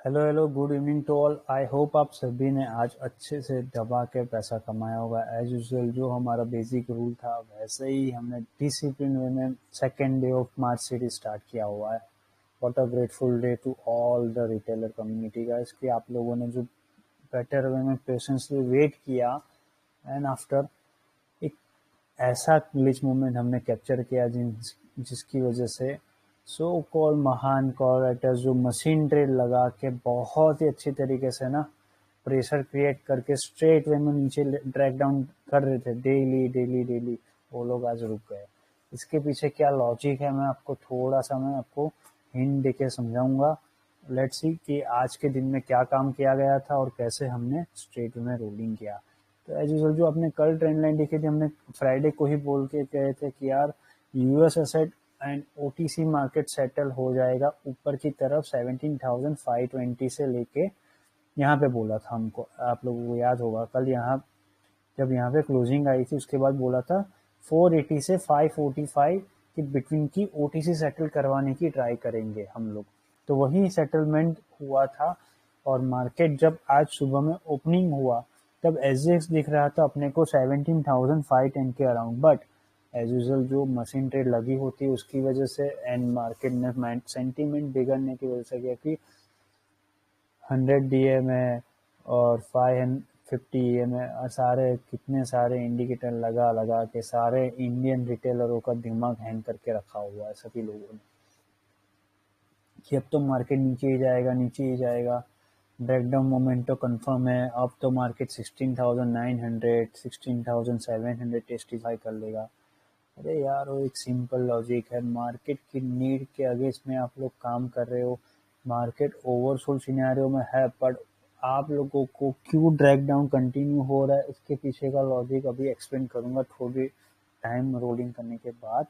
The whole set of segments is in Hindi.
Hello hello, good evening to all. I hope आप सभी ने आज अच्छे से दबा के पैसा कमाया होगा। एज यूजुअल जो हमारा बेसिक रूल था वैसे ही हमने डिसिप्लिन वे में second day of March series start किया हुआ है। What a grateful day to all the retailer community guys कि आप लोगों ने जो बेटर वे में पेशेंसली वेट किया एंड आफ्टर एक ऐसा ग्लिच मोमेंट हमने कैप्चर किया जिसकी वजह से सो कॉल महान कॉल राइटर्स जो मशीन ट्रेड लगा के बहुत ही अच्छी तरीके से ना प्रेशर क्रिएट करके स्ट्रेट वे में नीचे ड्रैग डाउन कर रहे थे डेली डेली डेली, वो लोग आज रुक गए। इसके पीछे क्या लॉजिक है मैं आपको हिंट देके समझाऊंगा। लेट्स सी कि आज के दिन में क्या काम किया गया था और कैसे हमने स्ट्रेट वे में रोलिंग किया। तो एज यूजुअल जो आपने कल ट्रेंड लाइन देखी थी, हमने फ्राइडे को ही बोल के कहे थे कि यार US asset and OTC market settle हो जाएगा ऊपर की तरफ 17,520 से लेके, यहाँ पे बोला था हमको, आप लोगों को याद होगा कल यहाँ जब यहाँ पे क्लोजिंग आई थी उसके बाद बोला था 480 से 545 की बिटवीन की ओटीसी सेटल करवाने की ट्राई करेंगे हम लोग। तो वही सेटलमेंट हुआ था और मार्केट जब आज सुबह में ओपनिंग हुआ तब एसजीएक्स दिख रहा था अपने को 17,510 के अराउंड, बट एज यूजल जो मशीन ट्रेड लगी होती है उसकी वजह से एंड मार्केट में सेंटीमेंट बिगड़ने की वजह से क्या कि 100 डीए में और 550 ए में और सारे कितने सारे इंडिकेटर लगा लगा के सारे इंडियन रिटेलरों का दिमाग हैंग करके रखा हुआ है सभी लोगों ने कि अब तो मार्केट नीचे ही जाएगा नीचे ही जाएगा। ब्रेकडाउन मोमेंट तो कंफर्म है, अब तो मार्केट 16,900 16,700 टेस्टिफाई कर लेगा। अरे यार वो एक सिंपल लॉजिक है, मार्केट की नीड के अगेंस्ट में आप लोग काम कर रहे हो। मार्केट ओवरसोल्ड सिनेरियो में है पर आप लोगों को क्यों ड्रैग डाउन कंटिन्यू हो रहा है उसके पीछे का लॉजिक अभी एक्सप्लेन करूंगा थोड़ी टाइम रोलिंग करने के बाद।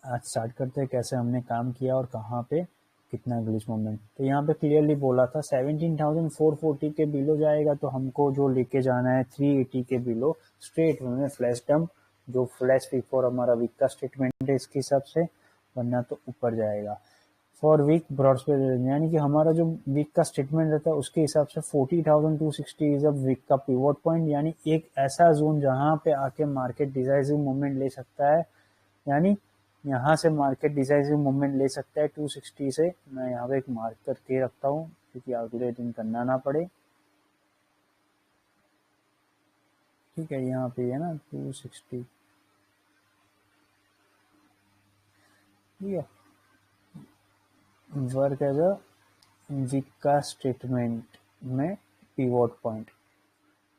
आज स्टार्ट करते हैं कैसे हमने काम किया और कहाँ पे कितना ग्लिच मोमेंट। तो यहाँ पे क्लियरली बोला था 17,440 के बिलो जाएगा तो हमको जो लेके जाना है 380 के बिलो स्ट्रेट में फ्लैश डंप, जो फ्लैश बिफोर हमारा वीक का स्टेटमेंट है इसके हिसाब से, वरना तो ऊपर जाएगा। फॉर वीक ब्रॉड स्पेस यानी कि हमारा जो वीक का स्टेटमेंट रहता है उसके हिसाब से 40,260 इज अ वीक का पिवोट पॉइंट, यानी एक ऐसा जोन जहां पे आके मार्केट डिसाइसिव मूवमेंट ले सकता है। यानी यहाँ से मार्केट डिसाइसिव मूवमेंट ले सकता है 260 से। मैं यहाँ पे एक मार्क करके रखता हूँ क्योंकि अगले दिन करना ना पड़े। ठीक है, यहाँ पे है ना 260, ठीक है, वर्क एज अ वीक का स्टेटमेंट में पिवोट पॉइंट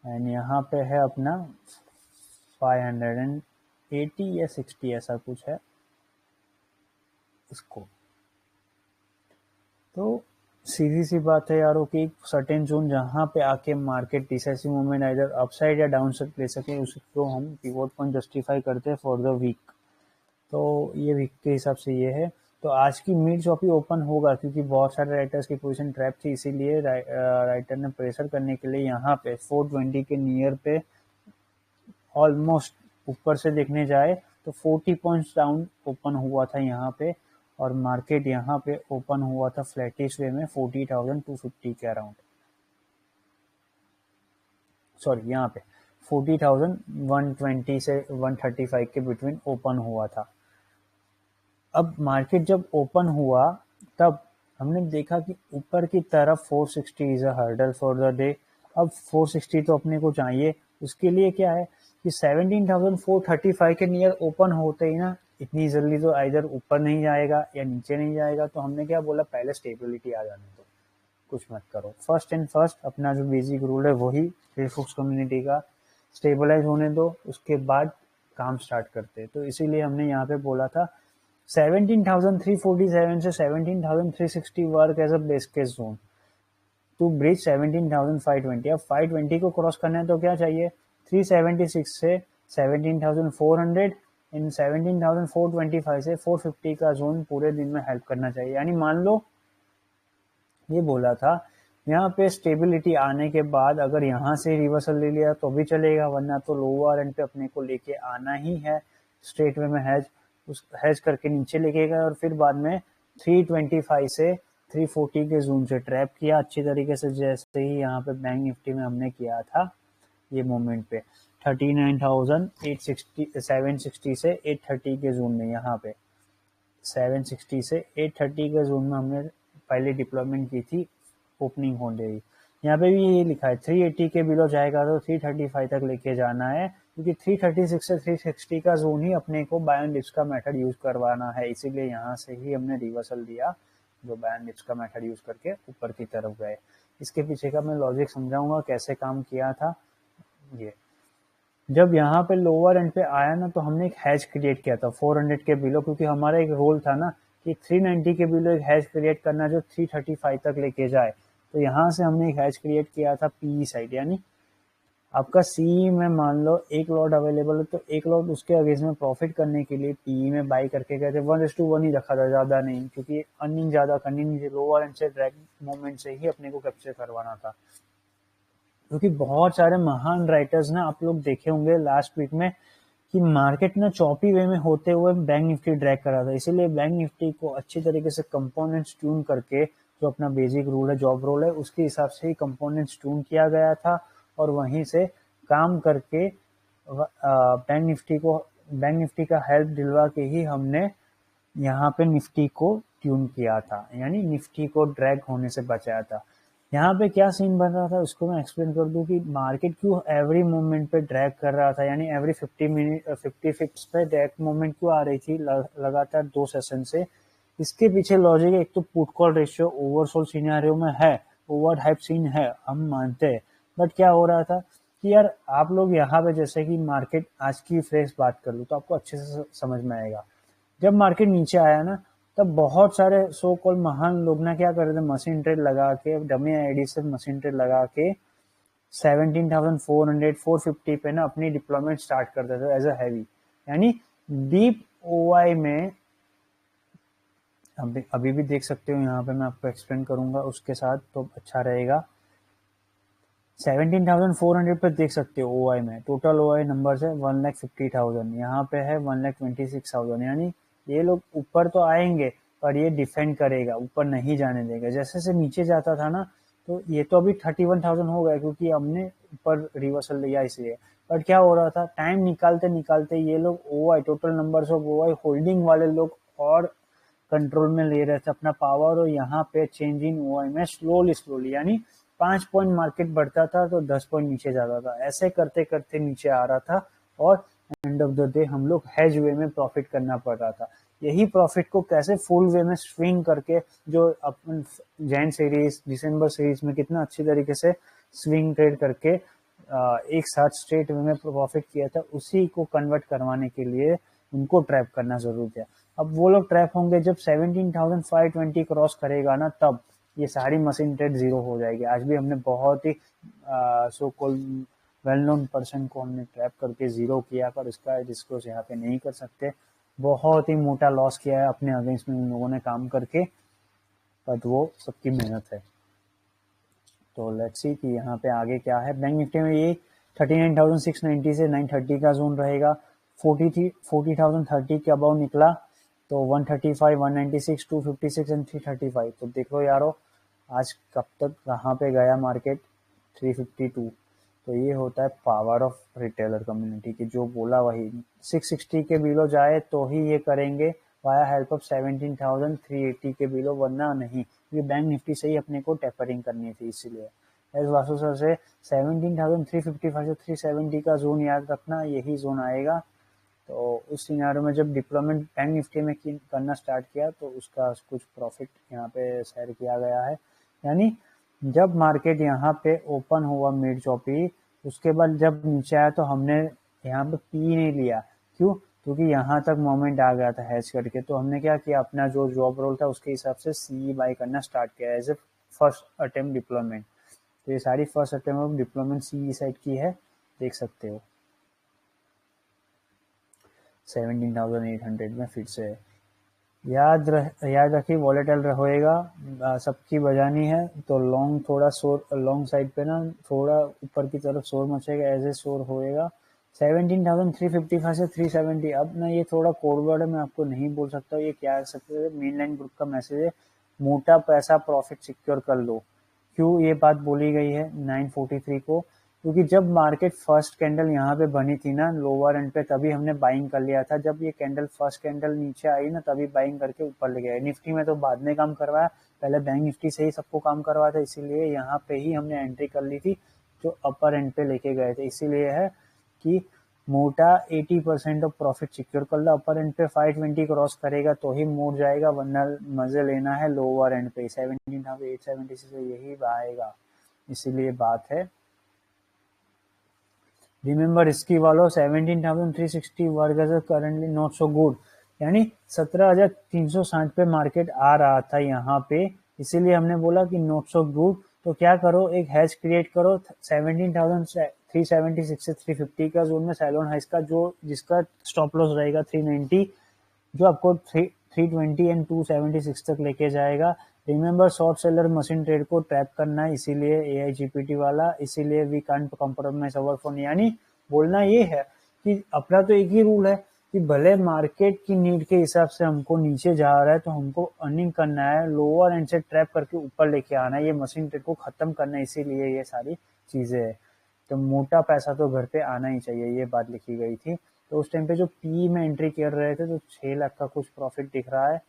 एंड यहाँ पे है अपना 580 या 60 ऐसा कुछ है इसको। तो सीधी सी बात है यारों कि एक सर्टेन जोन जहां पे आके market decisive movement either upside या डाउन साइड ले सके उसको हम पिवोट पॉइंट जस्टिफाई करते हैं फॉर द वीक। तो ये वीक के हिसाब से ये है। तो आज की मिड चॉपी ओपन होगा क्योंकि बहुत सारे राइटर्स की पोजीशन ट्रैप थी, इसीलिए राइटर ने प्रेशर करने के लिए यहाँ पे 420 के नियर पे ऑलमोस्ट ऊपर से देखने जाए तो 40 पॉइंट्स डाउन ओपन हुआ था यहाँ पे और मार्केट यहाँ पे ओपन हुआ था फ्लैटिश वे में 40,250 के अराउंड, सॉरी यहाँ पे 40,120 से 135 के बिटवीन ओपन हुआ था। अब मार्केट जब ओपन हुआ तब हमने देखा कि ऊपर की तरफ 460 is a hurdle for the day. अब 460 तो अपने को चाहिए, उसके लिए क्या है कि 17,435 के नियर ओपन होते ही ना इतनी जल्दी तो आइदर ऊपर नहीं जाएगा या नीचे नहीं जाएगा। तो हमने क्या बोला, पहले स्टेबिलिटी आ जाने दो, कुछ मत करो। फर्स्ट एंड फर्स्ट अपना जो बेसिक रूल है वही फेसबुक कम्युनिटी का, स्टेबलाइज होने दो उसके बाद काम स्टार्ट करते। तो इसीलिए हमने यहाँ पे बोला था 17,347 से 17,360 work as a base case zone to bridge 17,520। अब 520 को क्रॉस करना है तो क्या चाहिए, 376 से 17,400 इन 17,425 से 450 का जोन पूरे दिन में हेल्प करना चाहिए। यानी मान लो ये बोला था यहाँ पे स्टेबिलिटी आने के बाद अगर यहाँ से रिवर्सल ले लिया तो भी चलेगा, वरना तो लोअर एंड पे अपने को लेके आना ही है स्ट्रेट वे में हैज, उस हैज करके नीचे लेके गए और फिर बाद में 325 से 340 के जोन से ट्रैप किया अच्छी तरीके से, जैसे ही यहाँ पे बैंक निफ्टी में हमने किया था ये मोमेंट पे 39,860 760 से 830 के जोन में, यहाँ पे 760 से 830 के जोन में हमने पहले डिप्लॉयमेंट की थी ओपनिंग होने ही। यहाँ पे भी ये लिखा है 380 के बिलो जाएगा तो 335 तक लेके जाना है, क्योंकि 336 से 360 का जोन ही अपने को बाय एंड डिप्स का मेथड यूज करवाना है, इसीलिए यहाँ से ही हमने रिवर्सल दिया, जो बाय एंड डिप्स का मेथड यूज करके ऊपर की तरफ गए। इसके पीछे का मैं लॉजिक समझाऊंगा कैसे काम किया था। ये जब यहाँ पे लोअर एंड पे आया ना, तो हमने एक हैज क्रिएट किया था 400 के बिलो, क्योंकि हमारा एक रोल था ना कि 390 के बिलो एक हैज क्रिएट करना जो 335 तक लेके जाए। तो यहाँ से हमने एक हैज क्रिएट किया था पीई साइड, यानी आपका सी में मान लो एक लॉट अवेलेबल है, तो एक लॉट उसके अगेंस्ट में प्रॉफिट करने के लिए पीई में बाई करके गए थे। 1:1 ही रखा था, ज्यादा नहीं, क्योंकि अर्निंग ज्यादा करनी नहीं थी, लोअर एंड से ड्रैग मोमेंट से ही अपने को कैप्चर करवाना था। क्योंकि बहुत सारे महान राइटर्स ना आप लोग देखे होंगे लास्ट वीक में कि मार्केट ना चॉपी वे में होते हुए बैंक निफ्टी ड्रैग कर रहा था, इसीलिए बैंक निफ्टी को अच्छी तरीके से कंपोनेंट्स ट्यून करके, जो अपना बेसिक रूल है जॉब रोल है उसके हिसाब से ही कंपोनेंट्स ट्यून किया गया था, और वहीं से काम करके बैंक निफ्टी का हेल्प दिलवा के ही हमने यहाँ पे निफ्टी को ट्यून किया था, यानी निफ्टी को ड्रैग होने से बचाया था। यहाँ पे क्या सीन बन रहा था उसको मैं एक्सप्लेन कर दूं कि मार्केट क्यों एवरी मोमेंट पे ड्रैग कर रहा था, यानी एवरी 50 फिक्स पे ड्रैग मोमेंट क्यों आ रही थी लगातार 2 सेशन से। इसके पीछे लॉजिक एक तो put call ratio oversold scenario में है, ओवर हाइप सीन है, हम मानते हैं। बट क्या हो रहा था कि यार आप लोग यहाँ पे, जैसे कि मार्केट आज की फ्रेश बात कर लूँ तो आपको अच्छे से समझ में आएगा। जब मार्केट नीचे आया ना, तब बहुत सारे सो कॉल महान लोग ना क्या कर रहे थे, मशीन ट्रेड लगा के, डमी आईडी से मशीन ट्रेड लगा के 17,400 450 पे ना अपनी डिप्लॉयमेंट स्टार्ट करते थे एज अ हैवी, यानी डीप ओआई में। अभी भी देख सकते हो, यहाँ पे मैं आपको एक्सप्लेन करूंगा उसके साथ तो अच्छा रहेगा। 17,400 पे देख सकते हो ओआई में, टोटल ओआई नंबर है 1,50,000, यहाँ पे है 1,26,000, यानी ये लोग ऊपर तो आएंगे पर ये डिफेंड करेगा, ऊपर नहीं जाने देगा। जैसे से नीचे जाता था ना, तो ये तो अभी 31,000 हो गया क्योंकि हमने ऊपर रिवर्सल लिया इसलिए। पर क्या हो रहा था, टाइम निकालते निकालते ये लोग OI, total number of OI holding वाले लोग और कंट्रोल में ले रहे थे अपना पावर, और यहाँ पे चेंज इन ओआई में स्लोली यानी 5 पॉइंट मार्केट बढ़ता था तो 10 पॉइंट नीचे जाता था, ऐसे करते करते नीचे आ रहा था, और एंड ऑफ द डे हम लोग हेज वे में प्रॉफिट करना पड़ रहा था। यही प्रॉफिट को कैसे फुल वे में स्विंग करके, जो अपन जैन सीरीज दिसंबर सीरीज में कितना अच्छी तरीके से स्विंग ट्रेड करके एक साथ स्ट्रेट वे में प्रॉफिट किया था, उसी को कन्वर्ट करवाने के लिए उनको ट्रैप करना जरूरी है। अब वो लोग ट्रैप होंगे जब 17,520 क्रॉस करेगा ना, तब ये सारी मशीन ट्रेड जीरो हो जाएगी। आज भी हमने बहुत ही सो कॉल वेल नोन पर्सन को हमने ट्रैप करके जीरो किया, पर इसका डिस्क्लोज यहाँ पे नहीं कर सकते। बहुत ही मोटा लॉस किया है अपने अगेंस्ट में उन लोगों ने काम करके, पर वो सबकी मेहनत है। तो लेट्स सी कि यहाँ पे आगे क्या है। बैंक निफ्टी में ये 39,690 से 930 का जोन रहेगा। 40,030 के अबाउ निकला तो 135, 196, 256 एंड 335। तो देखो यारो आज कब तक कहाँ पे गया मार्केट, 352। तो ये होता है पावर ऑफ रिटेलर कम्युनिटी की, जो बोला वही 660 के बिलो जाए तो ही ये करेंगे वाया हेल्प ऑफ 17,380 के बिलो, वरना नहीं। ये बैंक निफ्टी से ही अपने को टेपरिंग करनी थी, इसीलिए एज वासु सर से 17,355 से 370 का जोन याद रखना, यही जोन आएगा। तो उस सिनेरियो में जब डिप्लॉयमेंट बैंक निफ्टी में करना स्टार्ट किया तो उसका कुछ प्रॉफिट यहाँ पे शेयर किया गया है। यानी जब मार्केट यहाँ पे ओपन हुआ मिड चौपी, उसके बाद जब नीचे आया तो हमने यहाँ पे पी नहीं लिया। क्यों? क्योंकि यहाँ तक मोमेंट आ गया था हैच करके, तो हमने क्या किया, अपना जो जॉब रोल था उसके हिसाब से सी बाई करना स्टार्ट किया as a first attempt deployment. तो ये सारी first attempt deployment C side की है, देख सकते हो 17,800 में फिर से याद रखिए वॉलेटाइल रहेगा, सबकी बजानी है। तो लॉन्ग थोड़ा शोर, लॉन्ग साइड पे ना थोड़ा ऊपर की तरफ शोर मचेगा, ऐसे शोर होएगा 17,355 से 370। अब ना ये थोड़ा कोडवर्ड है, मैं आपको नहीं बोल सकता ये क्या है, सकते मेन लाइन ग्रुप का मैसेज है। मोटा पैसा प्रॉफिट सिक्योर कर लो। क्यों ये बात बोली गई है 943 को? क्योंकि जब मार्केट फर्स्ट कैंडल यहाँ पे बनी थी ना लोअर एंड पे, तभी हमने बाइंग कर लिया था। जब ये कैंडल फर्स्ट कैंडल नीचे आई ना, तभी बाइंग करके ऊपर ले गया। निफ्टी में तो बाद में काम करवाया, पहले बैंक निफ्टी से ही सबको काम करवाया था, इसीलिए यहाँ पे ही हमने एंट्री कर ली थी, जो अपर एंड पे लेके गए थे। इसीलिए है कि मोटा 80% ऑफ प्रॉफिट सिक्योर कर लो। अपर एंड पे 520 क्रॉस करेगा तो ही मोड़ जाएगा, वरना मजे लेना है लोअर एंड पे 17,870 से यही आएगा। इसीलिए बात है। रिमेंबर इसकी वालों 17,360 वर्ग करंटली नॉट सो गुड, यानी 17,360 पे मार्केट आ रहा था यहाँ पे, इसीलिए हमने बोला कि नॉट सो गुड। तो क्या करो, एक हैज क्रिएट करो 17,376 से 350 का जोन में सैलोन हाइस का, जो जिसका स्टॉप लॉस रहेगा 390, जो आपको 320 एंड 276 तक लेके जाएगा। Remember short seller machine trade को ट्रैप करना है, इसीलिए AIGPT वाला, इसीलिए we can't compromise our phone. यानी बोलना ये है कि अपना तो एक ही रूल है कि भले मार्केट की नीड के हिसाब से हमको नीचे जा रहा है तो हमको अर्निंग करना है, लोअर एंड से ट्रैप करके ऊपर लेके आना है, ये मशीन ट्रेड को खत्म करना है, इसीलिए ये सारी चीजें है। तो मोटा पैसा तो घर पे आना ही चाहिए, ये बात लिखी गई थी। तो उस टाइम पे जो पी में एंट्री कर रहे थे तो 6 लाख का कुछ प्रॉफिट दिख रहा है।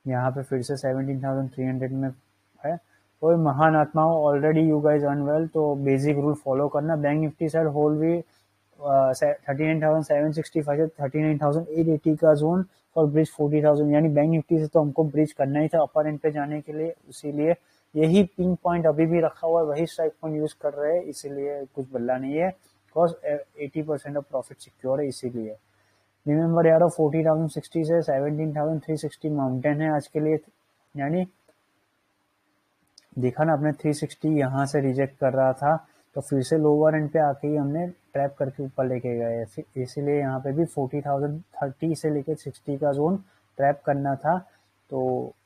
यहाँ पे फिर से 17,300 में है। कोई महान आत्माओं, already you guys earn well, तो बेसिक रूल फॉलो करना। बैंक निफ्टी साइड होल्ड भी 39,765 से 39,880 का जोन फॉर ब्रिज 40,000, यानी बैंक निफ्टी से तो हमको ब्रिज करना ही था अपर एंड पे जाने के लिए, इसीलिए यही पिंक पॉइंट अभी भी रखा हुआ है, वही स्ट्राइक पॉइंट यूज कर रहे हैं, इसीलिए कुछ बदला नहीं है, बिकॉज 80% ऑफ प्रॉफिट सिक्योर है इसीलिए। रिमेंबर यारो 40,060 से 17,360 माउंटेन है आज के लिए, यानी देखा ना अपने 360 यहाँ से रिजेक्ट कर रहा था, तो फिर से लोअर एंड पे आके ही हमने ट्रैप करके ऊपर लेके गए, इसीलिए यहाँ पे भी 40,030 से लेके 60 का जोन ट्रैप करना था। तो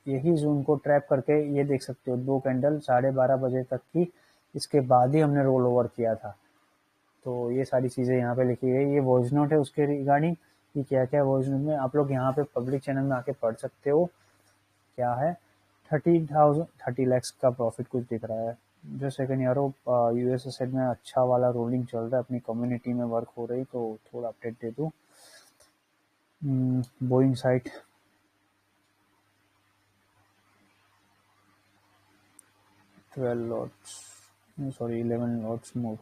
यही जोन को ट्रैप करके ये देख सकते हो 2 कैंडल 12:30 बजे तक की, इसके बाद ही हमने रोल ओवर किया था। तो ये सारी चीज़ें यहाँ पे लिखी गई, ये वॉइस नोट है उसके रिगार्डिंग कि क्या क्या वॉइस नोट में आप लोग यहाँ पे पब्लिक चैनल में आके पढ़ सकते हो। क्या है 30 lakhs का प्रॉफिट कुछ दिख रहा है। जो सेकंड यारो यूएसए साइड में अच्छा वाला रोलिंग चल रहा है, अपनी कम्युनिटी में वर्क हो रही, तो थोड़ा अपडेट दे दूँ। Boeing site 12 lots, sorry 11 lots move.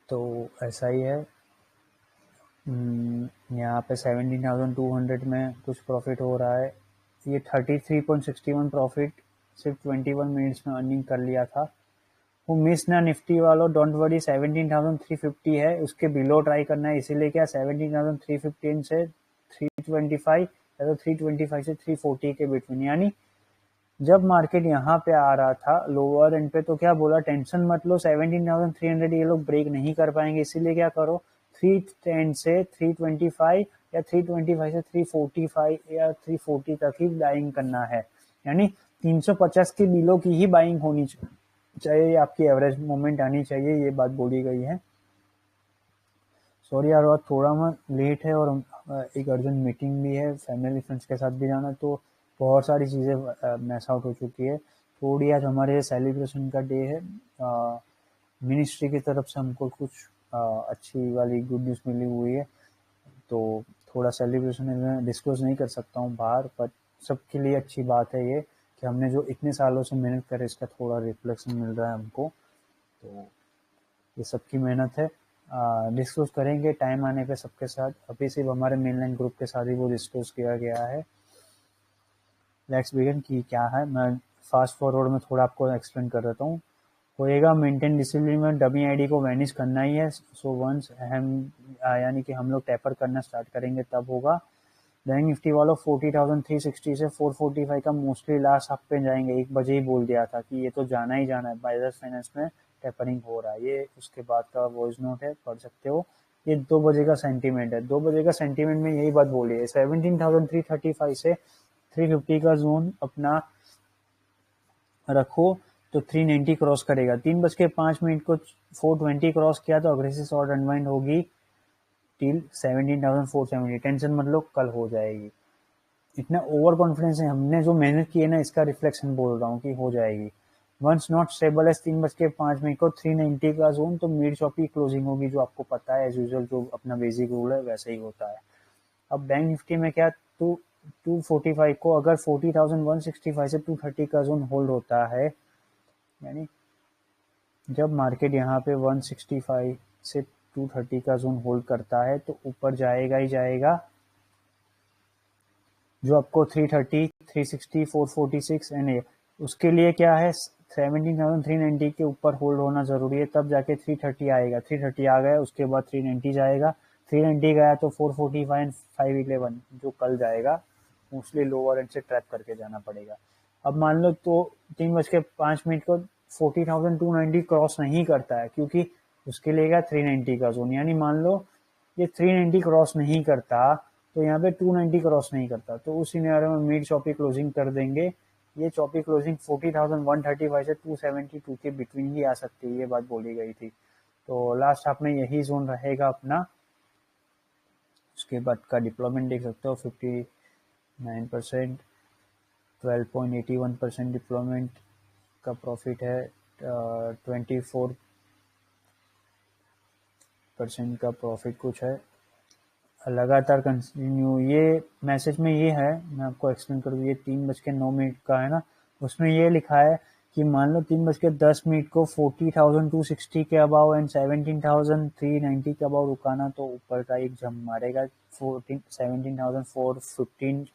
तो ऐसा ही है। यहाँ पे 17,200 में कुछ प्रॉफिट हो रहा है। ये 33.61 प्रॉफिट सिर्फ 21 मिनट्स में अर्निंग कर लिया था। वो मिस ना निफ्टी वालों, डोंट वरी, 17,350 है, उसके बिलो ट्राई करना है, इसीलिए क्या 17,315 से 325 या तो 325 से 340 के बिटवीन। यानी जब मार्केट यहाँ पे आ रहा था लोअर एंड पे, तो क्या बोला, टेंशन मत लो, 17,300 ये लोग ब्रेक नहीं कर पाएंगे, इसीलिए क्या करो 310 से 325 या 325 से 345 या 340 तक ही बाइंग करना है। यानी 350 के बिलो की ही बाइंग होनी चाहिए, आपकी एवरेज मूवमेंट आनी चाहिए, ये बात बोली गई है। सॉरी यार, थोड़ा मैं लेट है और एक अर्जेंट मीटिंग भी है, फैमिली फ्रेंड्स के साथ भी जाना, तो बहुत सारी चीज़ें मैस आउट हो चुकी है। थोड़ी आज हमारे सेलिब्रेशन का डे है, मिनिस्ट्री की तरफ से हमको कुछ अच्छी वाली गुड न्यूज़ मिली हुई है, तो थोड़ा सेलिब्रेशन में डिस्क्लोज नहीं कर सकता हूँ बाहर, पर सबके लिए अच्छी बात है ये कि हमने जो इतने सालों से मेहनत करे इसका थोड़ा रिफ्लेक्शन मिल रहा है हमको, तो ये सबकी मेहनत है। डिस्क्लोज करेंगे टाइम आने पे सबके साथ, अभी सिर्फ हमारे मेनलाइन ग्रुप के साथ ही वो डिस्क्लोज किया गया है। लेट्स बिगिन की क्या है, मैं फास्ट फॉरवर्ड में थोड़ा आपको एक्सप्लेन कर देता हूँ। होएगा मेंटेन डिसिप्लिन में, डमी आईडी को वैनिश करना ही है। सो वंस हम यानी कि हम लोग टैपर करना स्टार्ट करेंगे तब होगा। बैंक निफ्टी वालों 40,360 से 445 का मोस्टली लास्ट हाफ पे जाएंगे, 1 बजे ही बोल दिया था कि ये तो जाना ही जाना है, बजाज फाइनेंस में टेपरिंग हो रहा है, ये उसके बाद का वॉइस नोट है, पढ़ सकते हो। ये 2 बजे का सेंटीमेंट है, 2 बजे का सेंटीमेंट में यही बात बोली है, 17,335 से 350 का जोन अपना रखो तो 390 क्रॉस करेगा। 3:05 को 420 क्रॉस किया तो अग्रेसिव शॉर्ट अनवाइंड होगी, टिल 17,470। टेंशन मत लो, कल हो जाएगी। इतना ओवर कॉन्फिडेंस है, हमने जो मेहनत की है ना इसका रिफ्लेक्शन बोल रहा हूँ कि हो जाएगी। वंस नॉट स्टेबल एज 3:05 को 390 का जोन, तो मिड चॉपी क्लोजिंग होगी, जो आपको पता है एज यूजुअल, जो अपना बेसिक रूल है वैसे ही होता है। अब बैंक निफ्टी में क्या, 245 को अगर 40,165 से 230 का जोन होल्ड होता है, यानी जब मार्केट यहाँ पे 165 से 230 का जोन होल्ड करता है तो ऊपर जाएगा ही जाएगा, जो आपको 330, 360, 446 एंड उसके लिए क्या है 17,390 के ऊपर होल्ड होना जरूरी है, तब जाके 330 आएगा। 330 आ गया, उसके बाद 390 जाएगा। 390 गया तो 445 एंड 511 जो कल जाएगा, मोस्टली लोअर एंड से ट्रैप करके जाना पड़ेगा। अब मान लो तो 3:05 को 40,290 क्रॉस नहीं करता है, क्योंकि उसके लिए क्या 390 का जोन, यानी मान लो ये 390 क्रॉस नहीं करता तो यहाँ पे 290 क्रॉस नहीं करता, तो उस सिनेरियो में मिड चॉपी क्लोजिंग कर देंगे। ये चॉपी क्लोजिंग 40,135 से 272 के बिटवीन ही आ सकती है, ये बात बोली गई थी। तो लास्ट हाफ में यही जोन रहेगा अपना। उसके बाद का डिप्लॉयमेंट देख सकते हो, 59%, 12.81% डिप्लॉयमेंट का प्रॉफिट है, 24% का प्रॉफिट कुछ है, लगातार कंटिन्यू। ये मैसेज में ये है, मैं आपको एक्सप्लेन कर दूँ, ये 3:09 का है ना, उसमें ये लिखा है कि मान लो 3:10 को 40,260 के अबाव एंड 17,390 के अबाव रुकाना, तो ऊपर का एक जंप मारेगा 17,415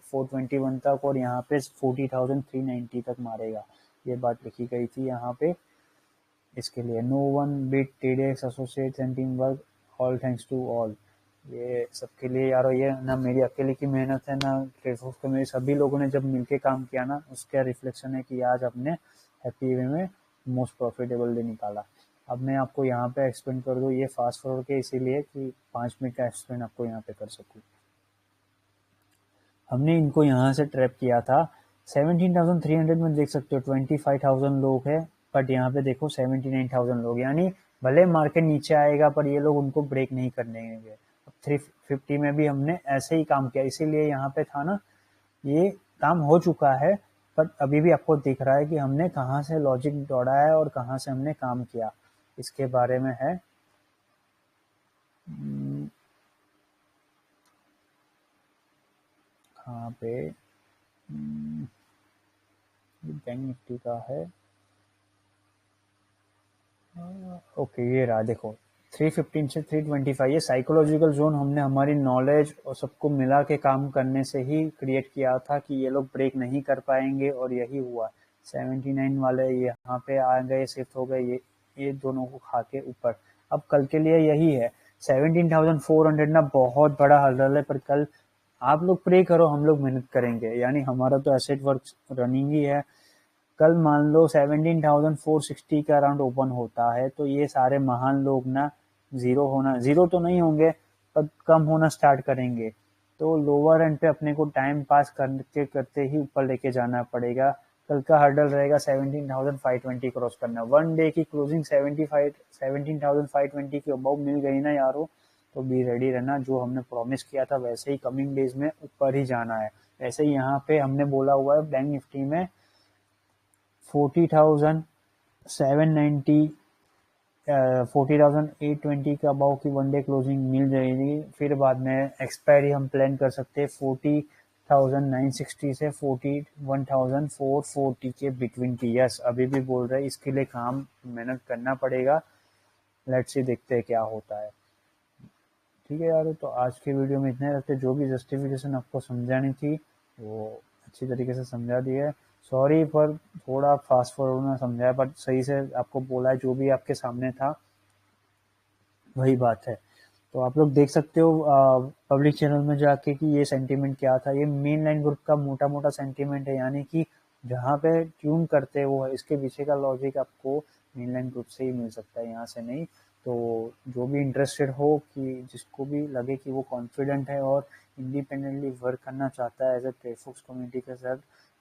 421 तक, और यहाँ पे 40,390 तक मारेगा। ये बात लिखी गई थी यहाँ पे। इसके लिए no one bit TDX associates and team work, all thanks to all. ये सबके लिए यारो, ये ना मेरी अकेले की मेहनत है, ना ट्रेडफोर्स के, मेरे सभी लोगों ने जब मिलके काम किया ना, उसका रिफ्लेक्शन है कि आज अपने हैप्पी वे में मोस्ट प्रॉफिटेबल डे निकाला। अब मैं आपको यहाँ पे एक्सप्लेन कर दूँ, ये फास्ट फॉरवर्ड के इसीलिए कि 5 मिनट का एक्सप्लेन आपको यहाँ पे कर सकूँ। हमने इनको यहाँ से ट्रैप किया था 17,300 में, देख सकते हो 25,000 लोग हैं, बट यहाँ पे देखो 79,000 लोग, यानी भले मार्केट नीचे आएगा पर ये लोग उनको ब्रेक नहीं करने देंगे। अब 350 में भी हमने ऐसे ही काम किया, इसीलिए यहाँ पे था ना, ये काम हो चुका है, बट अभी भी आपको दिख रहा है कि हमने कहाँ से लॉजिक दौड़ा है और कहाँ से हमने काम किया, इसके बारे में है। कहाँ पे बैंक निफ्टी का है, ओके ये रहा, देखो 315 से 325, ये साइकोलॉजिकल जोन हमने हमारी नॉलेज और सबको मिला के काम करने से ही क्रिएट किया था कि ये लोग ब्रेक नहीं कर पाएंगे, और यही हुआ। 79 वाले यहाँ पे आ गए, शिफ्ट हो गए, ये दोनों को खा के ऊपर। अब कल के लिए यही है, 17,400 ना बहुत बड़ा हर्डल है, पर कल आप लोग प्रे करो, हम लोग मेहनत करेंगे, यानी हमारा तो एसेट वर्क रनिंग ही है। कल मान लो 17,460 के अराउंड ओपन होता है, तो ये सारे महान लोग ना जीरो तो नहीं होंगे, पर कम होना स्टार्ट करेंगे, तो लोअर एंड पे अपने को टाइम पास करते करते ही ऊपर लेके जाना पड़ेगा। कल का हर्डल रहेगा 17,520 क्रॉस करना। वन डे की क्लोजिंग 17,520 के अबाउ मिल गई ना यारो, तो बी रेडी रहना, जो हमने प्रॉमिस किया था वैसे ही कमिंग डेज में ऊपर ही जाना है। ऐसे ही यहाँ पे हमने बोला हुआ है बैंक निफ्टी में 40,790, 40,820 के अबाउ की वन डे क्लोजिंग मिल जाएगी। फिर बाद में एक्सपायरी हम प्लान कर सकते हैं 40,960 से 41,440 के बिटवीन की। यस, अभी भी बोल रहे हैं, इसके लिए काम मेहनत करना पड़ेगा। लेट्स सी, देखते हैं क्या होता है। ठीक है यार, तो आज के वीडियो में इतने रहते, जो भी जस्टिफिकेशन आपको समझानी थी वो अच्छी तरीके से समझा दी है। सॉरी पर थोड़ा फास्ट फॉरवर्ड में समझाया, बट सही से आपको बोला है, जो भी आपके सामने था वही बात है। तो आप लोग देख सकते हो पब्लिक चैनल में जाके कि ये सेंटीमेंट क्या था। ये मेन लाइन ग्रुप का मोटा मोटा सेंटीमेंट है, यानी कि जहाँ पे ट्यून करते हैं वो है, इसके पीछे का लॉजिक आपको मेन लाइन ग्रुप से ही मिल सकता है, यहाँ से नहीं। तो जो भी इंटरेस्टेड हो, कि जिसको भी लगे कि वो कॉन्फिडेंट है और इंडिपेंडेंटली वर्क करना चाहता है एज ए ट्रेडफॉक्स कम्युनिटी के साथ,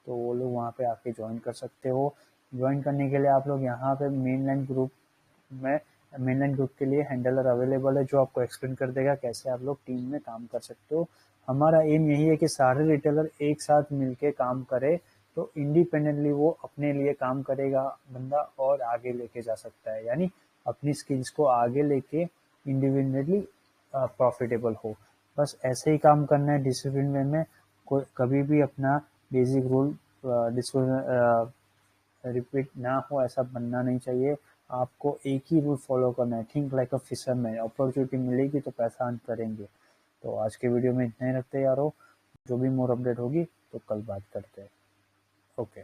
तो वो लोग वहाँ पे आके ज्वाइन कर सकते हो। ज्वाइन करने के लिए आप लोग यहाँ पे मेन लाइन ग्रुप में मेनलाइन ग्रुप के लिए हैंडलर अवेलेबल है जो आपको एक्सप्लेन कर देगा कैसे आप लोग टीम में काम कर सकते हो। हमारा एम यही है कि सारे रिटेलर एक साथ मिलके काम करे, तो इंडिपेंडेंटली वो अपने लिए काम करेगा बंदा और आगे लेके जा सकता है, यानी अपनी स्किल्स को आगे लेके इंडिविजुअली प्रॉफिटेबल हो। बस ऐसे ही काम करना है डिसिप्लिन वे में। कोई कभी भी अपना बेसिक रूल रिपीट ना हो ऐसा बनना नहीं चाहिए। आपको एक ही रूल फॉलो करना है, think like a fisherman. Opportunity मिलेगी तो पैसा अर्न करेंगे। तो आज के वीडियो में इतना ही रखते हैं यारो, जो भी मोर अपडेट होगी तो कल बात करते हैं। ओके।